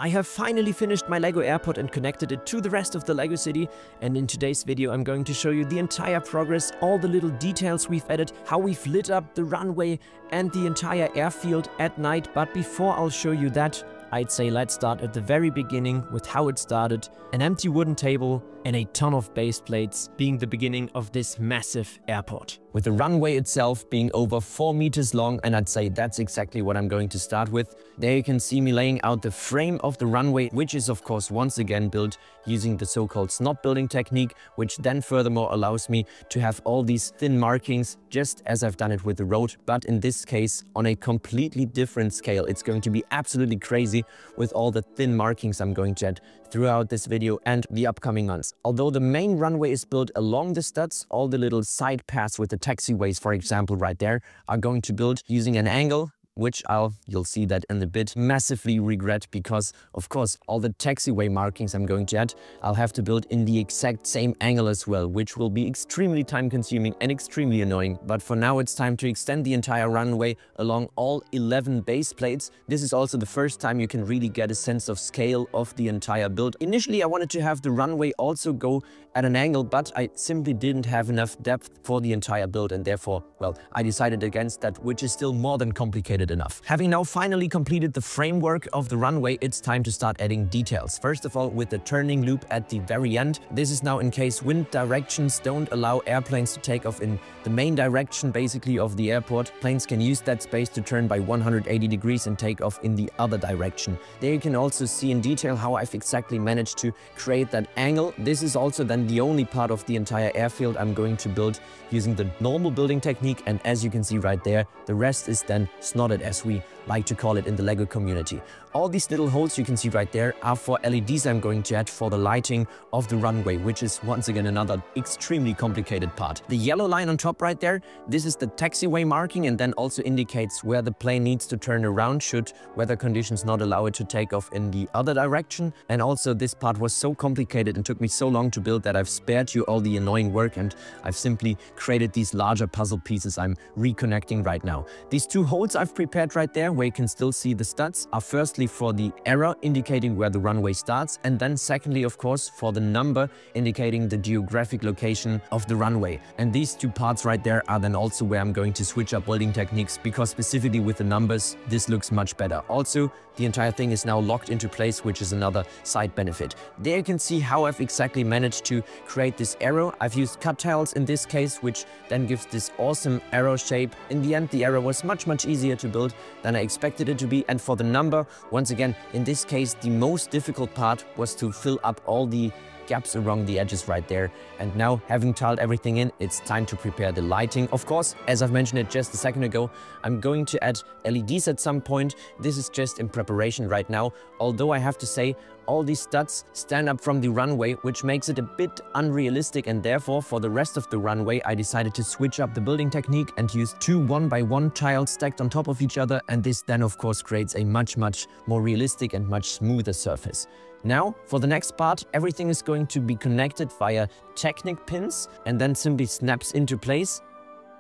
I have finally finished my LEGO airport and connected it to the rest of the LEGO city, and in today's video I'm going to show you the entire progress, all the little details we've added, how we've lit up the runway and the entire airfield at night. But before I'll show you that, I'd say let's start at the very beginning with how it started. An empty wooden table and a ton of base plates being the beginning of this massive airport, with the runway itself being over 4 meters long, and I'd say that's exactly what I'm going to start with. There you can see me laying out the frame of the runway, which is of course once again built using the so-called snot building technique, which then furthermore allows me to have all these thin markings just as I've done it with the road, but in this case on a completely different scale. It's going to be absolutely crazy with all the thin markings I'm going to add throughout this video and the upcoming months. Although the main runway is built along the studs, all the little side paths with the taxiways, for example, right there, are going to build using an angle, which you'll see that in a bit, massively regret, because of course all the taxiway markings I'm going to add, I'll have to build in the exact same angle as well, which will be extremely time consuming and extremely annoying. But for now it's time to extend the entire runway along all 11 base plates. This is also the first time you can really get a sense of scale of the entire build. Initially I wanted to have the runway also go at an angle, but I simply didn't have enough depth for the entire build, and therefore, well, I decided against that, which is still more than complicated enough. Having now finally completed the framework of the runway, it's time to start adding details. First of all, with the turning loop at the very end. This is now in case wind directions don't allow airplanes to take off in the main direction basically of the airport. Planes can use that space to turn by 180 degrees and take off in the other direction. There you can also see in detail how I've exactly managed to create that angle. This is also then the only part of the entire airfield I'm going to build using the normal building technique, and as you can see right there, the rest is then snotted, as we like to call it in the LEGO community. All these little holes you can see right there are for LEDs I'm going to add for the lighting of the runway, which is once again another extremely complicated part. The yellow line on top right there, this is the taxiway marking, and then also indicates where the plane needs to turn around should weather conditions not allow it to take off in the other direction. And also this part was so complicated and took me so long to build that I've spared you all the annoying work, and I've simply created these larger puzzle pieces I'm reconnecting right now. These two holes I've prepared right there, where you can still see the studs, are firstly for the arrow indicating where the runway starts, and then secondly, of course, for the number indicating the geographic location of the runway. And these two parts right there are then also where I'm going to switch up building techniques, because specifically with the numbers, this looks much better. Also, the entire thing is now locked into place, which is another side benefit. There you can see how I've exactly managed to create this arrow. I've used cut tiles in this case, which then gives this awesome arrow shape. In the end, the arrow was much easier to build than I expected it to be. And for the number, once again, in this case, the most difficult part was to fill up all the gaps around the edges right there. And now, having tiled everything in, it's time to prepare the lighting. Of course, as I've mentioned it just a second ago, I'm going to add LEDs at some point. This is just in preparation right now, although I have to say all these studs stand up from the runway, which makes it a bit unrealistic, and therefore for the rest of the runway I decided to switch up the building technique and use two 1x1 tiles stacked on top of each other, and this then of course creates a much more realistic and much smoother surface. Now, for the next part, everything is going to be connected via Technic pins and then simply snaps into place.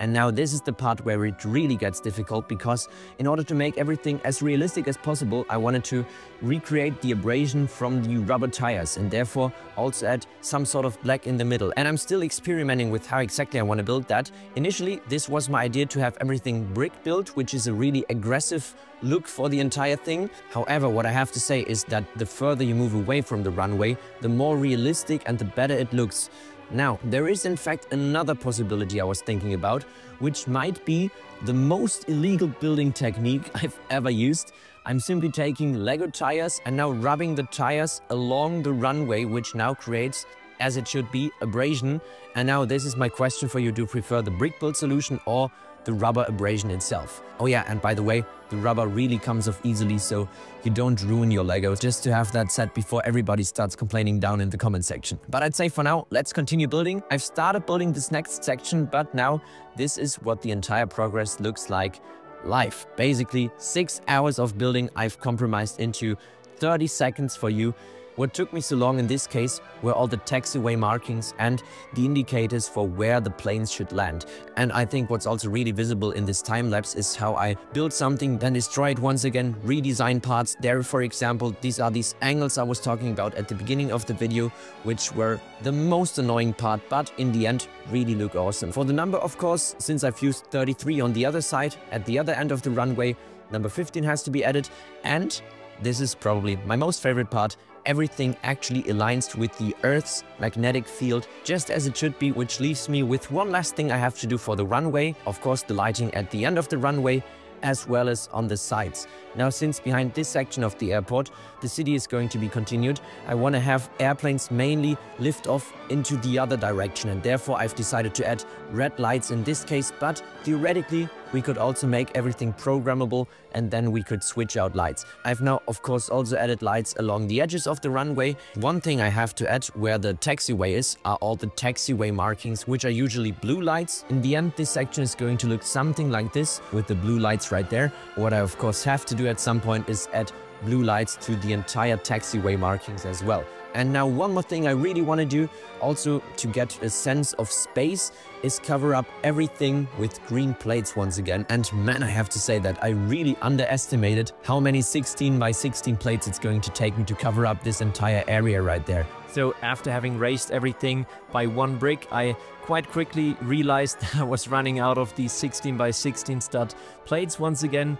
And now this is the part where it really gets difficult, because in order to make everything as realistic as possible, I wanted to recreate the abrasion from the rubber tires and therefore also add some sort of black in the middle. And I'm still experimenting with how exactly I want to build that. Initially, this was my idea to have everything brick built, which is a really aggressive look for the entire thing. However, what I have to say is that the further you move away from the runway, the more realistic and the better it looks. Now, there is in fact another possibility I was thinking about, which might be the most illegal building technique I've ever used. I'm simply taking LEGO tires and now rubbing the tires along the runway, which now creates, as it should be, abrasion. And now this is my question for you: do you prefer the brick build solution or the rubber abrasion itself? Oh yeah, and by the way, the rubber really comes off easily, so you don't ruin your Legos, just to have that said before everybody starts complaining down in the comment section. But I'd say for now, let's continue building. I've started building this next section, but now this is what the entire progress looks like live. Basically, 6 hours of building I've compromised into 30 seconds for you. What took me so long in this case were all the taxiway markings and the indicators for where the planes should land. And I think what's also really visible in this time lapse is how I build something, then destroy it once again, redesign parts. There, for example, these are these angles I was talking about at the beginning of the video, which were the most annoying part, but in the end really look awesome. For the number, of course, since I've used 33 on the other side, at the other end of the runway, number 15 has to be added. And this is probably my most favorite part. Everything actually aligns with the Earth's magnetic field, just as it should be, which leaves me with one last thing I have to do for the runway. Of course, the lighting at the end of the runway, as well as on the sides. Now, since behind this section of the airport, the city is going to be continued, I want to have airplanes mainly lift off into the other direction, and therefore I've decided to add red lights in this case, but theoretically we could also make everything programmable and then we could switch out lights. I've now, of course, also added lights along the edges of the runway. One thing I have to add where the taxiway is are all the taxiway markings, which are usually blue lights. In the end, this section is going to look something like this with the blue lights right there. What I, of course, have to do at some point is add blue lights to the entire taxiway markings as well. And now one more thing I really want to do, also to get a sense of space, is cover up everything with green plates once again. And man, I have to say that I really underestimated how many 16 by 16 plates it's going to take me to cover up this entire area right there. So after having raised everything by one brick, I quite quickly realized I was running out of these 16 by 16 stud plates once again.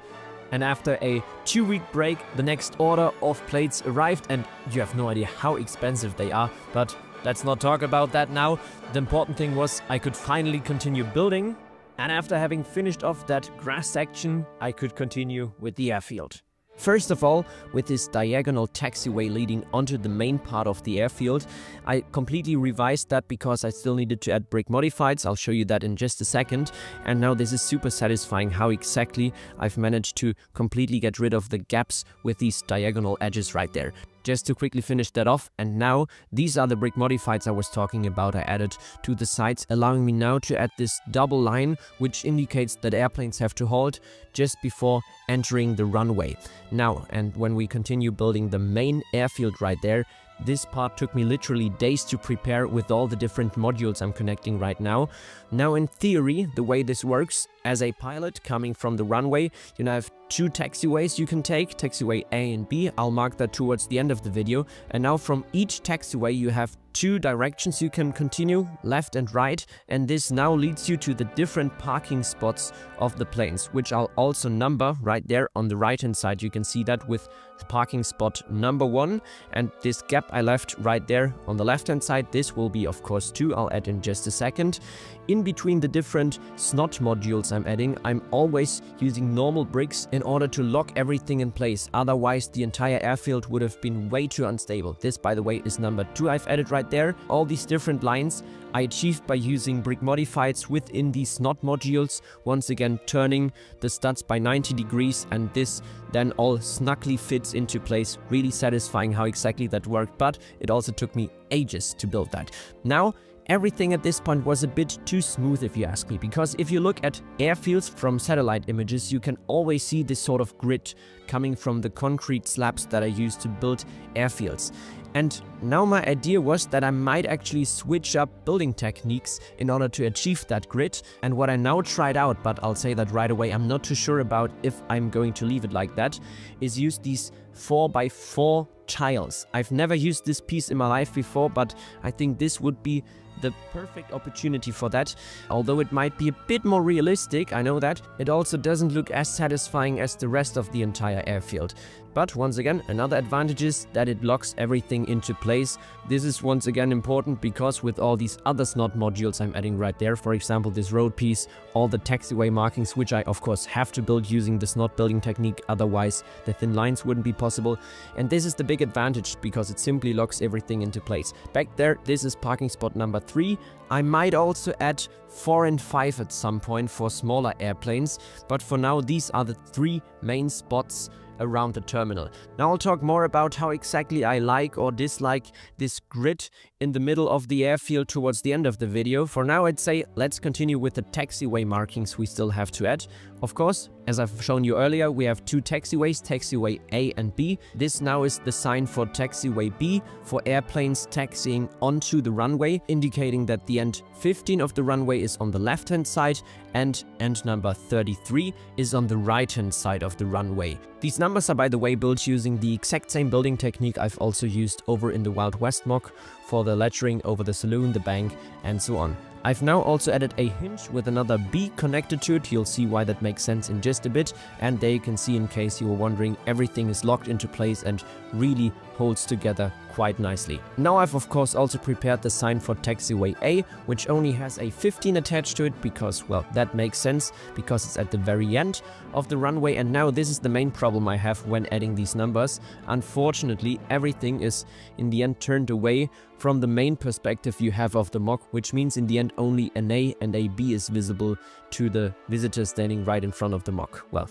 And after a 2-week break, the next order of plates arrived, and you have no idea how expensive they are, but let's not talk about that now. The important thing was I could finally continue building, and after having finished off that grass section, I could continue with the airfield. First of all, with this diagonal taxiway leading onto the main part of the airfield, I completely revised that because I still needed to add brick modifieds. I'll show you that in just a second. And now this is super satisfying how exactly I've managed to completely get rid of the gaps with these diagonal edges right there. Just to quickly finish that off, and now these are the brick modifieds I was talking about I added to the sides, allowing me now to add this double line which indicates that airplanes have to halt just before entering the runway. Now, and when we continue building the main airfield right there, this part took me literally days to prepare with all the different modules I'm connecting right now. Now, in theory, the way this works, as a pilot coming from the runway, you now have two taxiways you can take, taxiway A and B. I'll mark that towards the end of the video. And now from each taxiway you have two directions you can continue, left and right, and this now leads you to the different parking spots of the planes, which I'll also number right there on the right hand side. You can see that with parking spot number 1, and this gap I left right there on the left hand side, this will be of course 2, I'll add in just a second. In between the different SNOT modules I'm adding, I'm always using normal bricks in order to lock everything in place, otherwise the entire airfield would have been way too unstable. This, by the way, is number 2 I've added right there. All these different lines I achieved by using brick modifieds within these SNOT modules, once again turning the studs by 90 degrees, and this then all snugly fits into place. Really satisfying how exactly that worked, but it also took me ages to build that. Now, everything at this point was a bit too smooth if you ask me, because if you look at airfields from satellite images, you can always see this sort of grid coming from the concrete slabs that I used to build airfields. And now my idea was that I might actually switch up building techniques in order to achieve that grid. And what I now tried out, but I'll say that right away, I'm not too sure about if I'm going to leave it like that, is use these 4x4 tiles. I've never used this piece in my life before, but I think this would be the perfect opportunity for that. Although it might be a bit more realistic, I know that, it also doesn't look as satisfying as the rest of the entire airfield. But once again, another advantage is that it locks everything into place. This is once again important because with all these other SNOT modules I'm adding right there, for example this road piece, all the taxiway markings, which I of course have to build using the SNOT building technique, otherwise the thin lines wouldn't be possible. And this is the big advantage because it simply locks everything into place. Back there, this is parking spot number 3. I might also add 4 and 5 at some point for smaller airplanes, but for now these are the 3 main spots around the terminal. Now I'll talk more about how exactly I like or dislike this grid in the middle of the airfield towards the end of the video. For now I'd say let's continue with the taxiway markings we still have to add. Of course, as I've shown you earlier, we have two taxiways, taxiway A and B. This now is the sign for taxiway B for airplanes taxiing onto the runway, indicating that the end 15 of the runway is on the left-hand side and end number 33 is on the right-hand side of the runway. These numbers are, by the way, built using the exact same building technique I've also used over in the Wild West mock for the lettering over the saloon, the bank, and so on. I've now also added a hinge with another B connected to it. You'll see why that makes sense in just a bit. And there you can see, in case you were wondering, everything is locked into place and really holds together quite nicely. Now I've of course also prepared the sign for taxiway A, which only has a 15 attached to it because, well, that makes sense because it's at the very end of the runway. And now this is the main problem I have when adding these numbers. Unfortunately, everything is in the end turned away from the main perspective you have of the mock, which means in the end only an A and a B is visible to the visitor standing right in front of the mock. Well,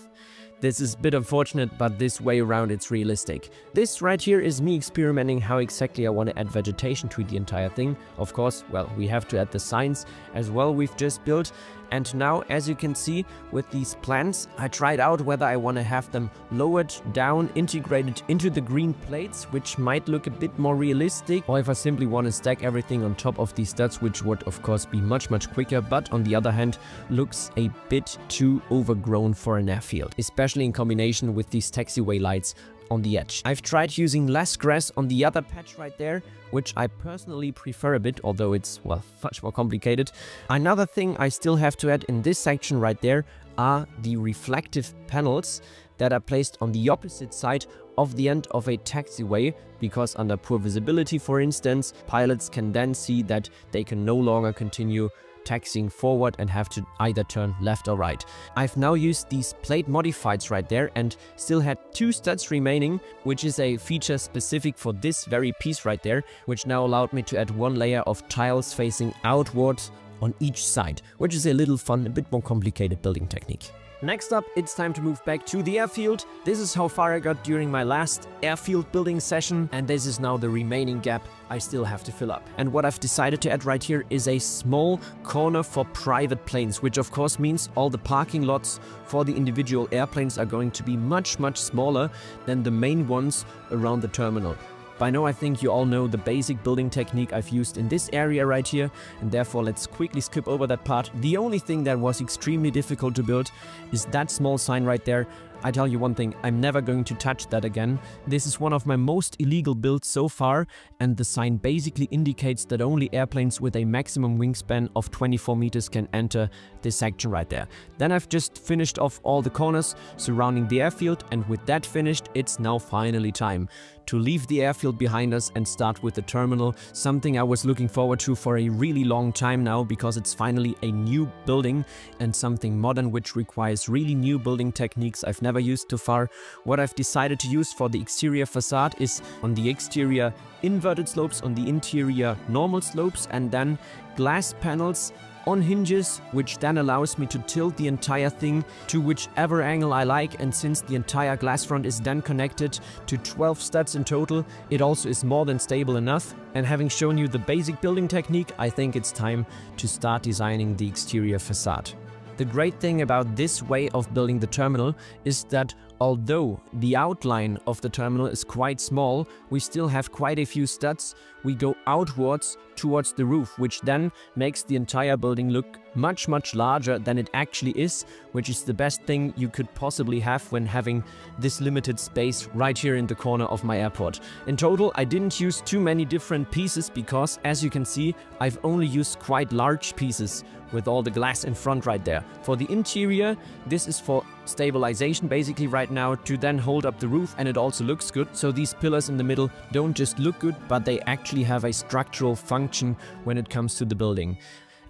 this is a bit unfortunate, but this way around it's realistic. This right here is me experimenting how exactly I want to add vegetation to the entire thing. Of course, well, we have to add the signs as well we've just built. And now, as you can see with these plants, I tried out whether I want to have them lowered down, integrated into the green plates, which might look a bit more realistic, or if I simply want to stack everything on top of these studs, which would of course be much quicker, but on the other hand looks a bit too overgrown for an airfield, especially in combination with these taxiway lights on the edge. I've tried using less grass on the other patch right there, which I personally prefer a bit, although it's, well, much more complicated. Another thing I still have to add in this section right there are the reflective panels that are placed on the opposite side of the end of a taxiway, because under poor visibility, for instance, pilots can then see that they can no longer continue taxiing forward and have to either turn left or right. I've now used these plate modifieds right there and still had 2 studs remaining, which is a feature specific for this very piece right there, which now allowed me to add 1 layer of tiles facing outwards on each side, which is a little fun, a bit more complicated building technique. Next up, it's time to move back to the airfield. This is how far I got during my last airfield building session, and this is now the remaining gap I still have to fill up. And what I've decided to add right here is a small corner for private planes, which of course means all the parking lots for the individual airplanes are going to be much smaller than the main ones around the terminal. By now I think you all know the basic building technique I've used in this area right here, and therefore let's quickly skip over that part. The only thing that was extremely difficult to build is that small sign right there. I tell you one thing, I'm never going to touch that again. This is one of my most illegal builds so far, and the sign basically indicates that only airplanes with a maximum wingspan of 24 meters can enter this section right there. Then I've just finished off all the corners surrounding the airfield, and with that finished, it's now finally time to leave the airfield behind us and start with the terminal, something I was looking forward to for a really long time now, because it's finally a new building and something modern which requires really new building techniques I've never used too far. What I've decided to use for the exterior facade is on the exterior inverted slopes, on the interior normal slopes, and then glass panels on hinges, which then allows me to tilt the entire thing to whichever angle I like. And since the entire glass front is then connected to 12 studs in total, it also is more than stable enough. And having shown you the basic building technique, I think it's time to start designing the exterior facade. The great thing about this way of building the terminal is that although the outline of the terminal is quite small, we still have quite a few studs. We go outwards towards the roof, which then makes the entire building look much larger than it actually is, which is the best thing you could possibly have when having this limited space right here in the corner of my airport. In total, I didn't use too many different pieces because, as you can see, I've only used quite large pieces with all the glass in front right there. For the interior, this is for stabilization basically right now, to then hold up the roof, and it also looks good. So these pillars in the middle don't just look good, but they actually have a structural function when it comes to the building.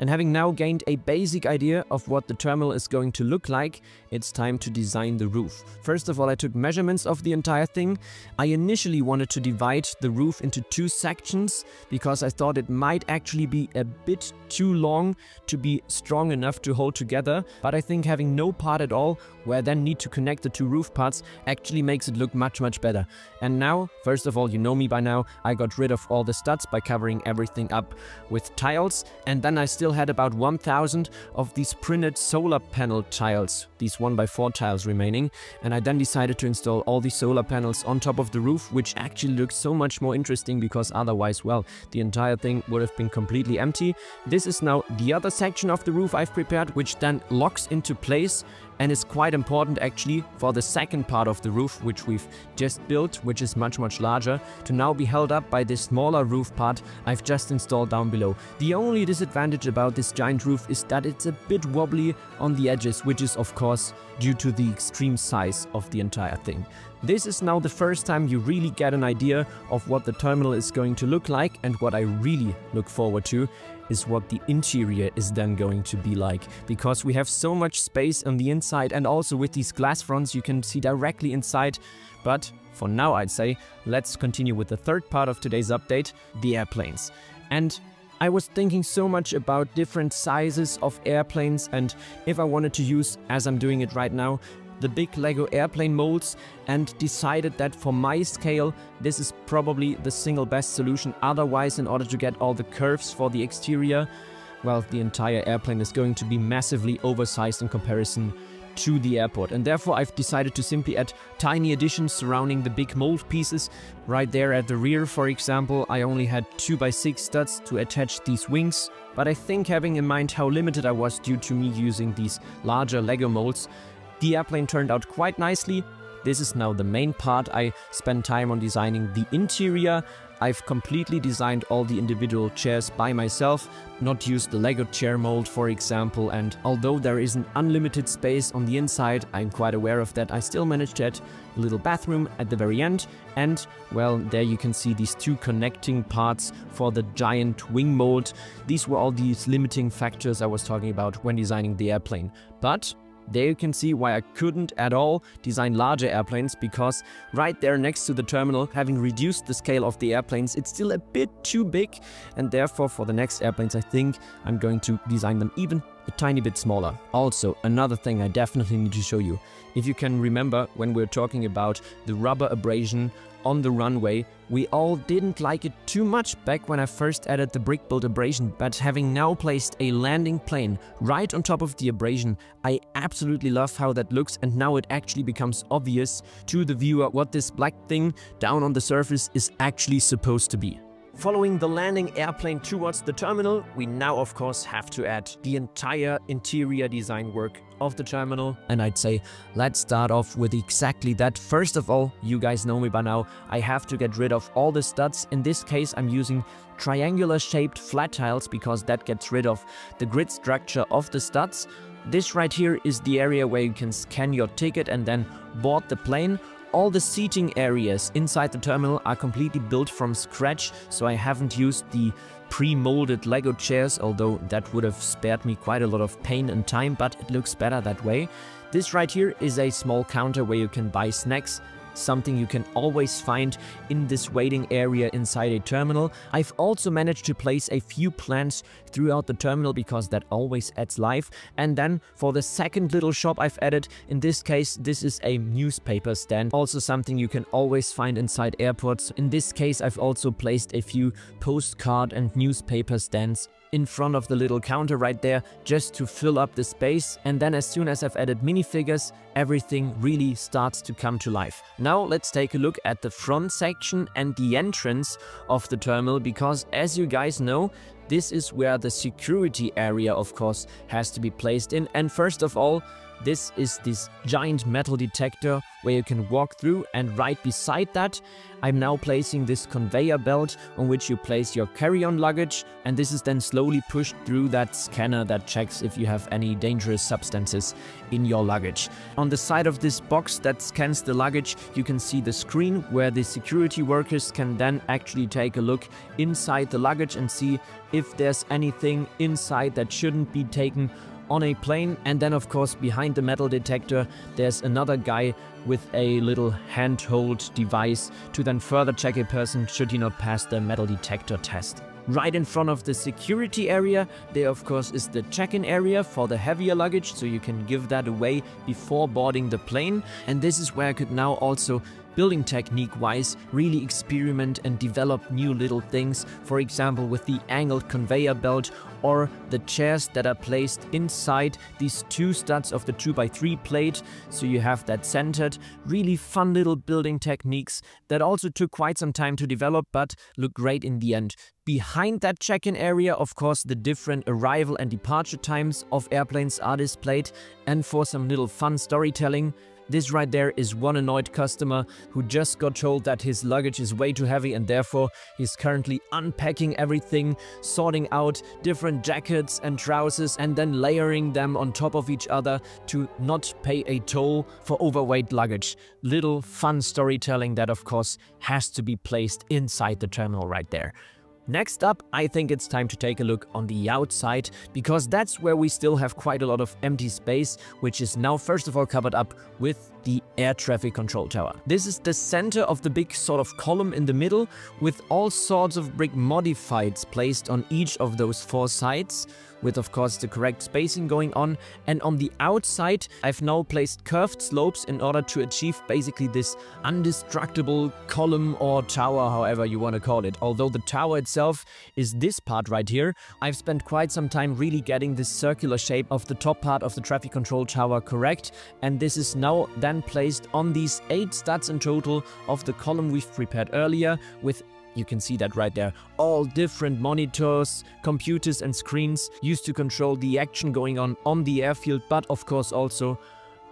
And having now gained a basic idea of what the terminal is going to look like, it's time to design the roof. First of all, I took measurements of the entire thing. I initially wanted to divide the roof into 2 sections because I thought it might actually be a bit too long to be strong enough to hold together. But I think having no part at all, where I then need to connect the 2 roof parts, actually makes it look much better. And now, first of all, you know me by now, I got rid of all the studs by covering everything up with tiles, and then I still still had about 1000 of these printed solar panel tiles, these 1x4 tiles remaining, and I then decided to install all these solar panels on top of the roof, which actually looks so much more interesting because otherwise, well, the entire thing would have been completely empty. This is now the other section of the roof I've prepared, which then locks into place and is quite important actually for the second part of the roof, which we've just built, which is much larger, to now be held up by this smaller roof part I've just installed down below. The only disadvantage about this giant roof is that it's a bit wobbly on the edges, which is of course due to the extreme size of the entire thing. This is now the first time you really get an idea of what the terminal is going to look like, and what I really look forward to is what the interior is then going to be like, because we have so much space on the inside, and also with these glass fronts you can see directly inside. But for now I'd say let's continue with the third part of today's update, the airplanes. And I was thinking so much about different sizes of airplanes, and if I wanted to use, as I'm doing it right now, the big Lego airplane molds, and decided that for my scale this is probably the single best solution. Otherwise, in order to get all the curves for the exterior, well, the entire airplane is going to be massively oversized in comparison to the airport, and therefore I've decided to simply add tiny additions surrounding the big mold pieces. Right there at the rear, for example, I only had 2x6 studs to attach these wings, but I think, having in mind how limited I was due to me using these larger Lego molds, the airplane turned out quite nicely. This is now the main part. I spent time on designing the interior. I've completely designed all the individual chairs by myself, not used the Lego chair mold, for example, and although there isn't unlimited space on the inside, I'm quite aware of that, I still managed to add a little bathroom at the very end, and, well, there you can see these two connecting parts for the giant wing mold. These were all these limiting factors I was talking about when designing the airplane. But there you can see why I couldn't at all design larger airplanes, because right there next to the terminal, having reduced the scale of the airplanes, it's still a bit too big, and therefore for the next airplanes I think I'm going to design them even a tiny bit smaller. Also, another thing I definitely need to show you. If you can remember when we were talking about the rubber abrasion on the runway, we all didn't like it too much back when I first added the brick build abrasion, but having now placed a landing plane right on top of the abrasion, I absolutely love how that looks, and now it actually becomes obvious to the viewer what this black thing down on the surface is actually supposed to be. Following the landing airplane towards the terminal, we now of course have to add the entire interior design work of the terminal, and I'd say let's start off with exactly that. First of all, you guys know me by now, I have to get rid of all the studs. In this case I'm using triangular shaped flat tiles because that gets rid of the grid structure of the studs. This right here is the area where you can scan your ticket and then board the plane. All the seating areas inside the terminal are completely built from scratch, so I haven't used the pre-molded Lego chairs, although that would have spared me quite a lot of pain and time, but it looks better that way. This right here is a small counter where you can buy snacks, something you can always find in this waiting area inside a terminal. I've also managed to place a few plants throughout the terminal because that always adds life. And then for the second little shop I've added, in this case this is a newspaper stand, also something you can always find inside airports. In this case I've also placed a few postcard and newspaper stands in front of the little counter right there, just to fill up the space. And then as soon as I've added minifigures, everything really starts to come to life. Now let's take a look at the front section and the entrance of the terminal, because as you guys know, this is where the security area of course has to be placed in. And first of all, this is this giant metal detector where you can walk through, and right beside that I'm now placing this conveyor belt on which you place your carry-on luggage, and this is then slowly pushed through that scanner that checks if you have any dangerous substances in your luggage. On the side of this box that scans the luggage, you can see the screen where the security workers can then actually take a look inside the luggage and see if there's anything inside that shouldn't be taken on a plane. And then of course behind the metal detector there's another guy with a little handheld device to then further check a person should he not pass the metal detector test. Right in front of the security area there of course is the check-in area for the heavier luggage, so you can give that away before boarding the plane. And this is where I could now also building technique wise, really experiment and develop new little things, for example with the angled conveyor belt or the chairs that are placed inside these two studs of the 2x3 plate, so you have that centered. Really fun little building techniques that also took quite some time to develop but look great in the end. Behind that check-in area, of course, the different arrival and departure times of airplanes are displayed, and for some little fun storytelling, this right there is one annoyed customer who just got told that his luggage is way too heavy and therefore he's currently unpacking everything, sorting out different jackets and trousers and then layering them on top of each other to not pay a toll for overweight luggage. Little fun storytelling that of course has to be placed inside the terminal right there. Next up, I think it's time to take a look on the outside, because that's where we still have quite a lot of empty space, which is now first of all covered up with the air traffic control tower. This is the center of the big sort of column in the middle, with all sorts of brick modifieds placed on each of those four sides, with of course the correct spacing going on. And on the outside, I've now placed curved slopes in order to achieve basically this indestructible column or tower, however you want to call it. Although the tower itself is this part right here, I've spent quite some time really getting this circular shape of the top part of the traffic control tower correct, and this is now then placed on these 8 studs in total of the column we've prepared earlier, with, you can see that right there, all different monitors, computers and screens used to control the action going on the airfield, but of course also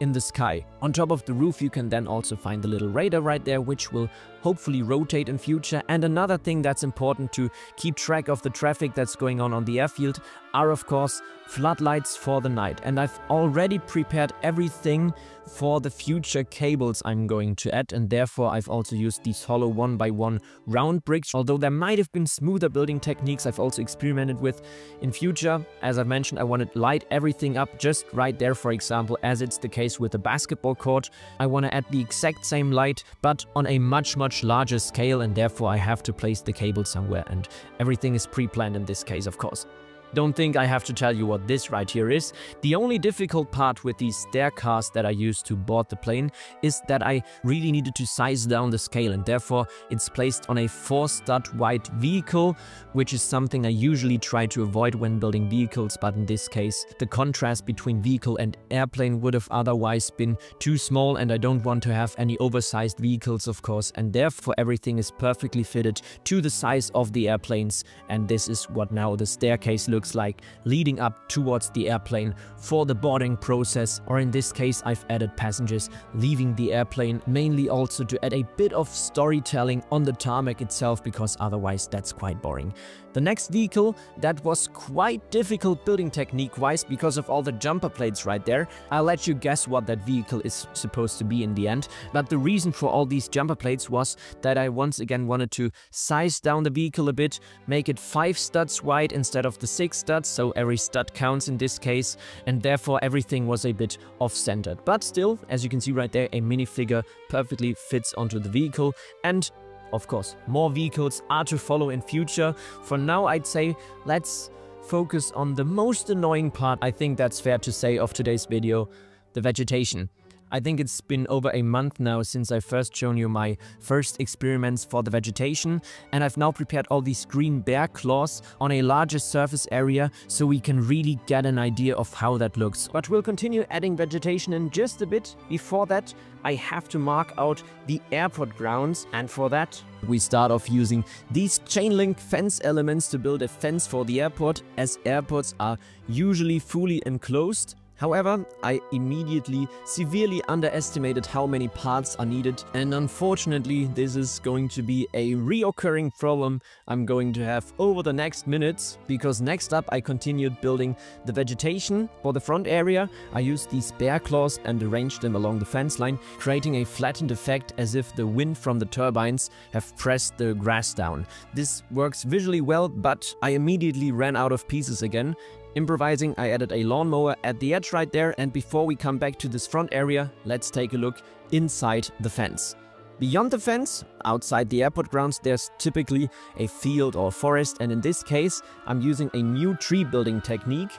in the sky. On top of the roof you can then also find the little radar right there, which will hopefully rotate in future. And another thing that's important to keep track of the traffic that's going on the airfield are of course floodlights for the night. And I've already prepared everything for the future cables I'm going to add, and therefore I've also used these hollow 1x1 round bricks. Although there might have been smoother building techniques I've also experimented with in future. As I've mentioned, I wanted to light everything up just right there, for example, as it's the case with the basketball court. I want to add the exact same light but on a much larger scale, and therefore I have to place the cable somewhere, and everything is pre-planned in this case of course. Don't think I have to tell you what this right here is. The only difficult part with these stair cars that I used to board the plane is that I really needed to size down the scale, and therefore it's placed on a 4-stud wide vehicle, which is something I usually try to avoid when building vehicles, but in this case the contrast between vehicle and airplane would have otherwise been too small, and I don't want to have any oversized vehicles of course, and therefore everything is perfectly fitted to the size of the airplanes. And this is what now the staircase looks like, leading up towards the airplane for the boarding process, or in this case I've added passengers leaving the airplane, mainly also to add a bit of storytelling on the tarmac itself, because otherwise that's quite boring. The next vehicle that was quite difficult building technique wise because of all the jumper plates right there. I'll let you guess what that vehicle is supposed to be in the end, but the reason for all these jumper plates was that I once again wanted to size down the vehicle a bit, make it 5 studs wide instead of the 6 studs, so every stud counts in this case, and therefore everything was a bit off-centered. But still, as you can see right there, a minifigure perfectly fits onto the vehicle, and of course, more vehicles are to follow in future. For now, I'd say let's focus on the most annoying part, I think that's fair to say, of today's video, the vegetation. I think it's been over a month now since I first shown you my first experiments for the vegetation, and I've now prepared all these green bear claws on a larger surface area so we can really get an idea of how that looks. But we'll continue adding vegetation in just a bit. Before that, I have to mark out the airport grounds, and for that we start off using these chain link fence elements to build a fence for the airport, as airports are usually fully enclosed. However, I immediately severely underestimated how many parts are needed, and unfortunately this is going to be a reoccurring problem I'm going to have over the next minutes, because next up I continued building the vegetation. For the front area I used these bear claws and arranged them along the fence line, creating a flattened effect as if the wind from the turbines have pressed the grass down. This works visually well, but I immediately ran out of pieces again. Improvising, I added a lawnmower at the edge right there, and before we come back to this front area, let's take a look inside the fence. Beyond the fence, outside the airport grounds, there's typically a field or forest, and in this case, I'm using a new tree building technique.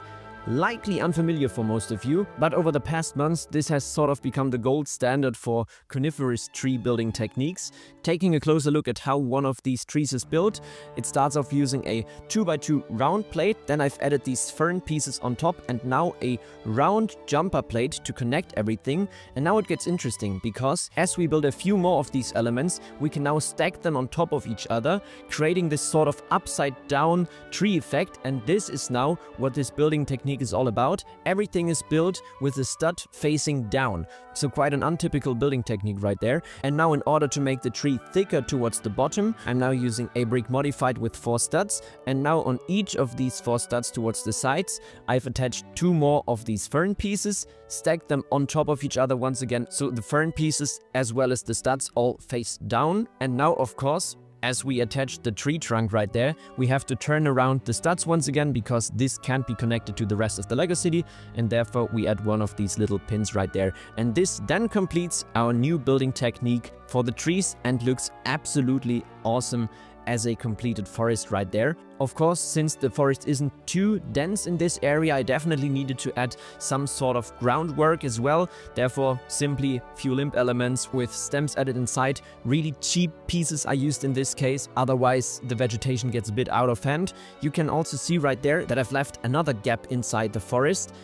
likely unfamiliar for most of you, but over the past months this has sort of become the gold standard for coniferous tree building techniques. Taking a closer look at how one of these trees is built, it starts off using a 2x2 round plate, then I've added these fern pieces on top and now a round jumper plate to connect everything. And now it gets interesting, because as we build a few more of these elements, we can now stack them on top of each other, creating this sort of upside down tree effect. And this is now what this building technique is all about. Everything is built with the stud facing down. So quite an untypical building technique right there. And now in order to make the tree thicker towards the bottom, I'm now using a brick modified with 4 studs. And now on each of these 4 studs towards the sides, I've attached 2 more of these fern pieces, stacked them on top of each other once again. So the fern pieces as well as the studs all face down. And now of course, as we attach the tree trunk right there, we have to turn around the studs once again, because this can't be connected to the rest of the Lego city, and therefore we add one of these little pins right there. And this then completes our new building technique for the trees and looks absolutely awesome as a completed forest right there. Of course, since the forest isn't too dense in this area, I definitely needed to add some sort of groundwork as well. Therefore, simply few limb elements with stems added inside. Really cheap pieces I used in this case, otherwise the vegetation gets a bit out of hand. You can also see right there that I've left another gap inside the forest.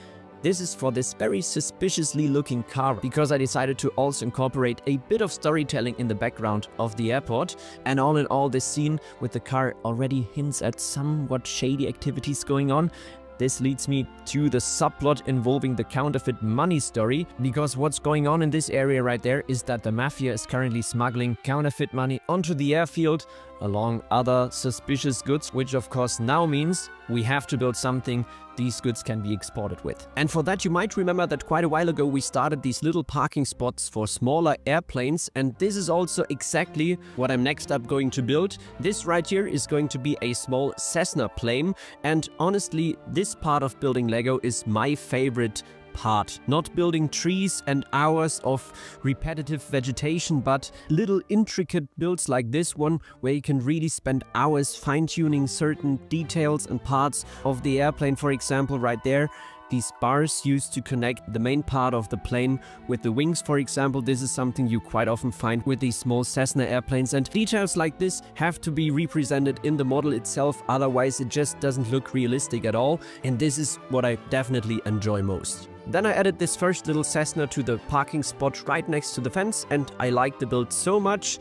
This is for this very suspiciously looking car, because I decided to also incorporate a bit of storytelling in the background of the airport. And all in all, this scene with the car already hints at somewhat shady activities going on. This leads me to the subplot involving the counterfeit money story, because what's going on in this area right there is that the mafia is currently smuggling counterfeit money onto the airfield along other suspicious goods, which of course now means we have to build something these goods can be exported with. And for that, you might remember that quite a while ago we started these little parking spots for smaller airplanes, and this is also exactly what I'm next up going to build. This right here is going to be a small Cessna plane, and honestly this part of building Lego is my favorite part. Not building trees and hours of repetitive vegetation, but little intricate builds like this one, where you can really spend hours fine-tuning certain details and parts of the airplane. For example, right there, these bars used to connect the main part of the plane with the wings, for example. This is something you quite often find with these small Cessna airplanes, and details like this have to be represented in the model itself, otherwise it just doesn't look realistic at all, and this is what I definitely enjoy most. Then I added this first little Cessna to the parking spot right next to the fence, and I liked the build so much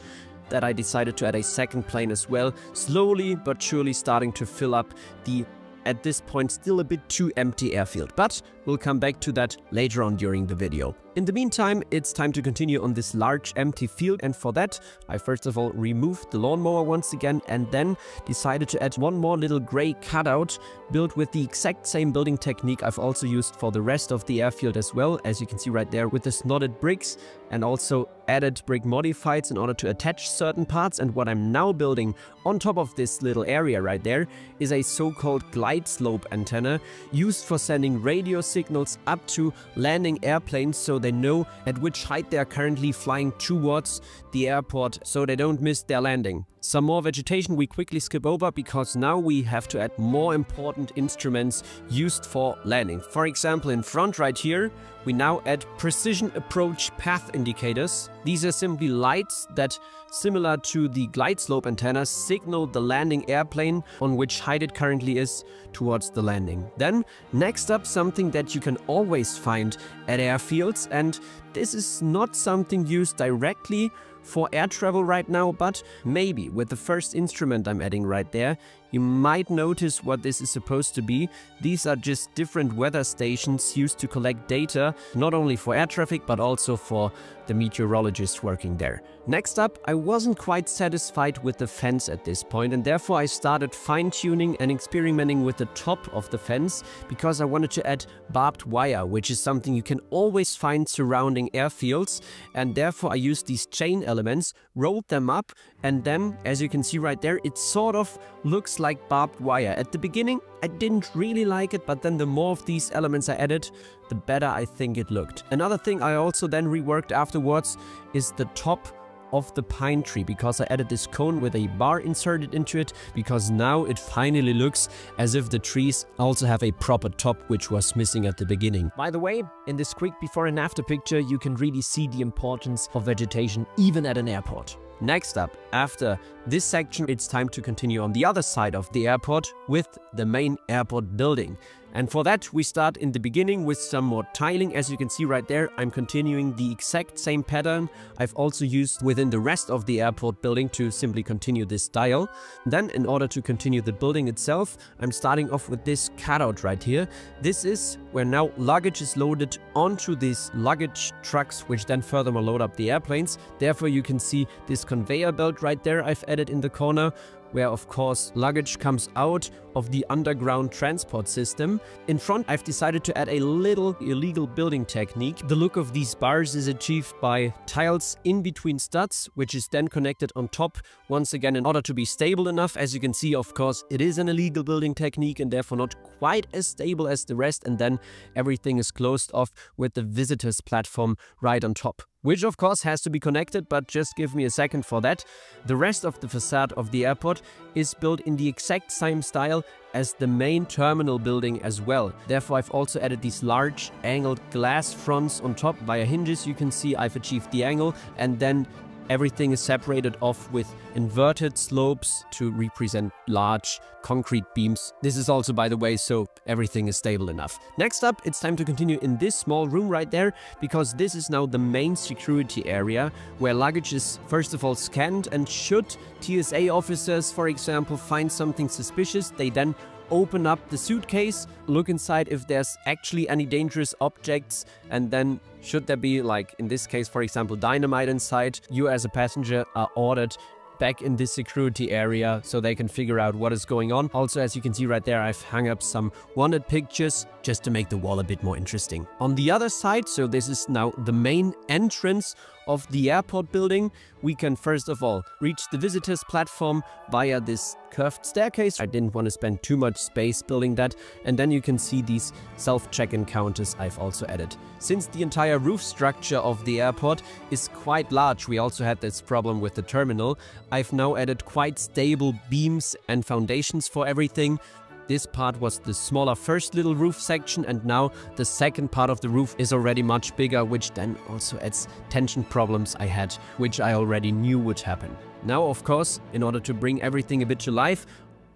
that I decided to add a second plane as well, slowly but surely starting to fill up the, at this point, still a bit too empty airfield. But we'll come back to that later on during the video. In the meantime, it's time to continue on this large empty field, and for that I first of all removed the lawnmower once again, and then decided to add one more little grey cutout built with the exact same building technique I've also used for the rest of the airfield as well, as you can see right there, with the snotted bricks, and also added brick modifieds in order to attach certain parts. And what I'm now building on top of this little area right there is a so-called glide slope antenna used for sending radio signals up to landing airplanes, so they know at which height they are currently flying towards the airport, so they don't miss their landing. Some more vegetation we quickly skip over, because now we have to add more important instruments used for landing. For example, in front right here, we now add precision approach path indicators. These are simply lights that, similar to the glide slope antennas, signal the landing airplane on which height it currently is towards the landing. Then, next up, something that you can always find at airfields, and this is not something used directly for air travel right now, but maybe with the first instrument I'm adding right there, you might notice what this is supposed to be. These are just different weather stations used to collect data, not only for air traffic, but also for the meteorologists working there. Next up, I wasn't quite satisfied with the fence at this point, and therefore I started fine-tuning and experimenting with the top of the fence, because I wanted to add barbed wire, which is something you can always find surrounding airfields, and therefore I used these chain elements, rolled them up, and then, as you can see right there, it sort of looks like barbed wire. At the beginning, I didn't really like it, but then the more of these elements I added, the better I think it looked. Another thing I also then reworked afterwards is the top of the pine tree, because I added this cone with a bar inserted into it, because now it finally looks as if the trees also have a proper top, which was missing at the beginning. By the way, in this quick before and after picture, you can really see the importance of vegetation even at an airport. Next up, after this section, it's time to continue on the other side of the airport with the main airport building. And for that, we start in the beginning with some more tiling. As you can see right there, I'm continuing the exact same pattern I've also used within the rest of the airport building to simply continue this style. Then, in order to continue the building itself, I'm starting off with this cutout right here. This is where now luggage is loaded onto these luggage trucks, which then furthermore load up the airplanes. Therefore, you can see this conveyor belt right there I've added in the corner, where of course luggage comes out of the underground transport system. In front, I've decided to add a little illegal building technique. The look of these bars is achieved by tiles in between studs, which is then connected on top once again in order to be stable enough. As you can see, of course, it is an illegal building technique and therefore not quite as stable as the rest, and then everything is closed off with the visitors platform right on top, which of course has to be connected, but just give me a second for that. The rest of the facade of the airport is built in the exact same style as the main terminal building as well. Therefore, I've also added these large angled glass fronts on top via hinges. You can see I've achieved the angle, and then everything is separated off with inverted slopes to represent large concrete beams. This is also, by the way, so everything is stable enough. Next up, it's time to continue in this small room right there, because this is now the main security area where luggage is first of all scanned, and should TSA officers, for example, find something suspicious, they then open up the suitcase, look inside if there's actually any dangerous objects, and then should there be, like in this case, for example, dynamite inside, you as a passenger are ordered back in this security area so they can figure out what is going on. Also, as you can see right there, I've hung up some wanted pictures just to make the wall a bit more interesting. On the other side, so this is now the main entrance of the airport building, we can first of all reach the visitors platform via this curved staircase. I didn't want to spend too much space building that. And then you can see these self-check-in counters I've also added. Since the entire roof structure of the airport is quite large, we also had this problem with the terminal, I've now added quite stable beams and foundations for everything. This part was the smaller first little roof section, and now the second part of the roof is already much bigger, which then also adds tension problems I had, which I already knew would happen. Now, of course, in order to bring everything a bit to life,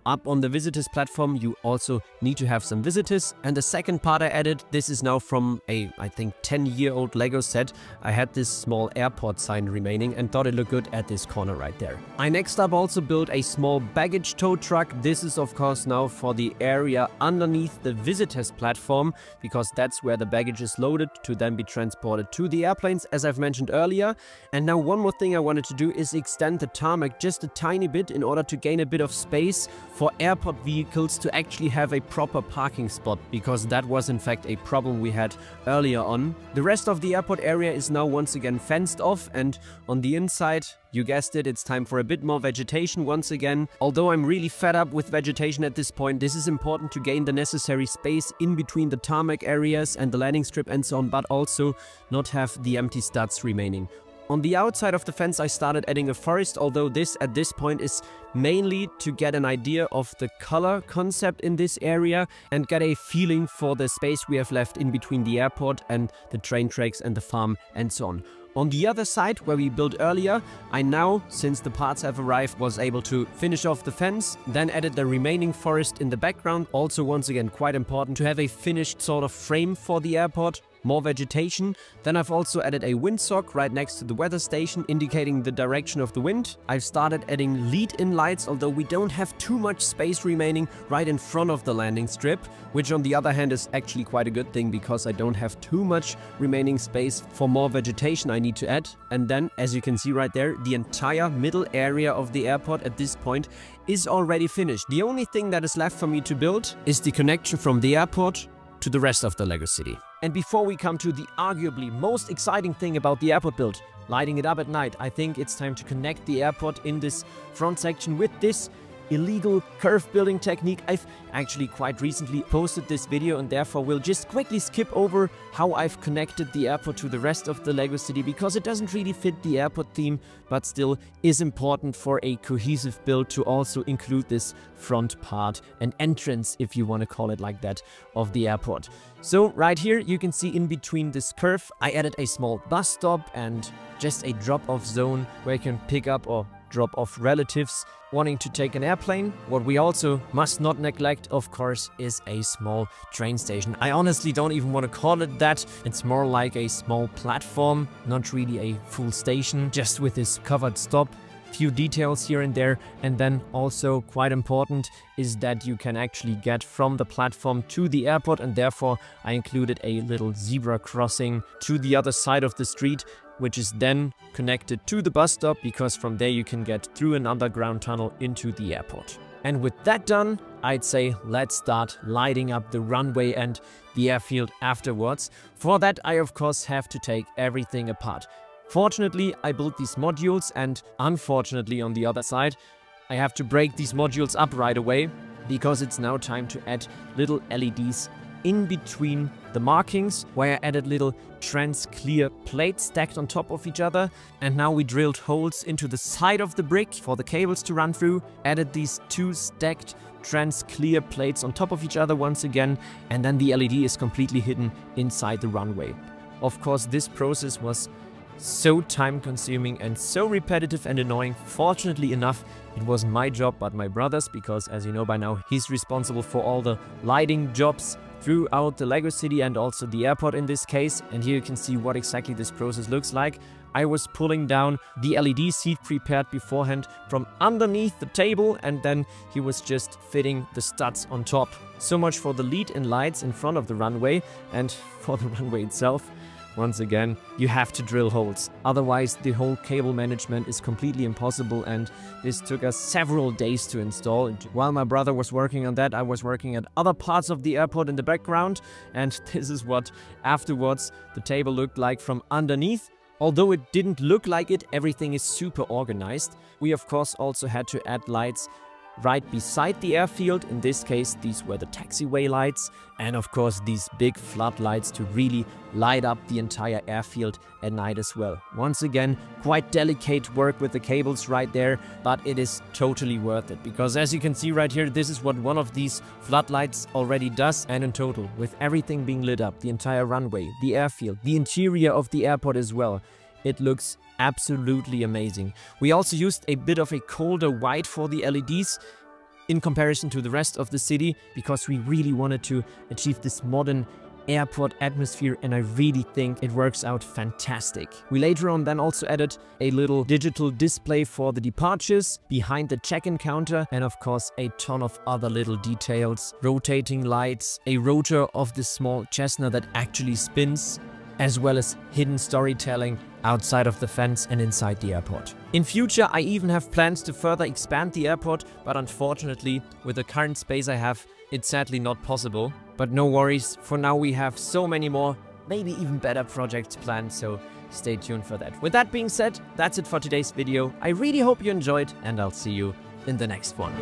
up on the visitors platform, you also need to have some visitors. And the second part I added, this is now from a, I think, 10-year-old Lego set. I had this small airport sign remaining and thought it looked good at this corner right there. I next up also built a small baggage tow truck. This is of course now for the area underneath the visitors platform, because that's where the baggage is loaded to then be transported to the airplanes, as I've mentioned earlier. And now one more thing I wanted to do is extend the tarmac just a tiny bit in order to gain a bit of space for airport vehicles to actually have a proper parking spot, because that was in fact a problem we had earlier on. The rest of the airport area is now once again fenced off, and on the inside, you guessed it, it's time for a bit more vegetation once again. Although I'm really fed up with vegetation at this point, this is important to gain the necessary space in between the tarmac areas and the landing strip and so on, but also not have the empty studs remaining. On the outside of the fence, I started adding a forest, although this at this point is mainly to get an idea of the color concept in this area and get a feeling for the space we have left in between the airport and the train tracks and the farm and so on. On the other side, where we built earlier, I now, since the parts have arrived, was able to finish off the fence, then added the remaining forest in the background. Also, once again, quite important to have a finished sort of frame for the airport. More vegetation. Then I've also added a windsock right next to the weather station, indicating the direction of the wind. I've started adding lead-in lights, although we don't have too much space remaining right in front of the landing strip, which on the other hand is actually quite a good thing, because I don't have too much remaining space for more vegetation I need to add. And then, as you can see right there, the entire middle area of the airport at this point is already finished. The only thing that is left for me to build is the connection from the airport to the rest of the Lego City. And before we come to the arguably most exciting thing about the airport build, lighting it up at night, I think it's time to connect the airport in this front section with this illegal curve building technique. I've actually quite recently posted this video, and therefore we'll just quickly skip over how I've connected the airport to the rest of the LEGO City, because it doesn't really fit the airport theme, but still is important for a cohesive build to also include this front part and entrance, if you want to call it like that, of the airport. So right here you can see in between this curve I added a small bus stop and just a drop-off zone where you can pick up or drop off relatives wanting to take an airplane. What we also must not neglect, of course, is a small train station. I honestly don't even want to call it that. It's more like a small platform, not really a full station, just with this covered stop. Few details here and there, and then also quite important is that you can actually get from the platform to the airport, and therefore I included a little zebra crossing to the other side of the street, which is then connected to the bus stop, because from there you can get through an underground tunnel into the airport. And with that done, I'd say let's start lighting up the runway and the airfield afterwards. For that, I of course have to take everything apart. Fortunately, I built these modules, and unfortunately on the other side, I have to break these modules up right away, because it's now time to add little LEDs in between the markings, where I added little trans-clear plates stacked on top of each other. And now we drilled holes into the side of the brick for the cables to run through, added these two stacked trans-clear plates on top of each other once again, and then the LED is completely hidden inside the runway. Of course, this process was so time-consuming and so repetitive and annoying. Fortunately enough, it wasn't my job but my brother's, because as you know by now, he's responsible for all the lighting jobs throughout the LEGO City and also the airport in this case. And here you can see what exactly this process looks like. I was pulling down the LED seat prepared beforehand from underneath the table, and then he was just fitting the studs on top. So much for the lead-in lights in front of the runway. And for the runway itself, once again, you have to drill holes. Otherwise, the whole cable management is completely impossible, and this took us several days to install. While my brother was working on that, I was working at other parts of the airport in the background, and this is what afterwards the table looked like from underneath. Although it didn't look like it, everything is super organized. We of course also had to add lights right beside the airfield. In this case, these were the taxiway lights, and of course these big floodlights to really light up the entire airfield at night as well. Once again, quite delicate work with the cables right there, but it is totally worth it, because as you can see right here, this is what one of these floodlights already does. And in total, with everything being lit up, the entire runway, the airfield, the interior of the airport as well, it looks absolutely amazing. We also used a bit of a colder white for the LEDs in comparison to the rest of the city, because we really wanted to achieve this modern airport atmosphere, and I really think it works out fantastic. We later on then also added a little digital display for the departures behind the check-in counter, and of course a ton of other little details, rotating lights, a rotor of this small Cessna that actually spins, as well as hidden storytelling outside of the fence and inside the airport. In future, I even have plans to further expand the airport, but unfortunately, with the current space I have, it's sadly not possible. But no worries, for now we have so many more, maybe even better projects planned, so stay tuned for that. With that being said, that's it for today's video. I really hope you enjoyed, and I'll see you in the next one.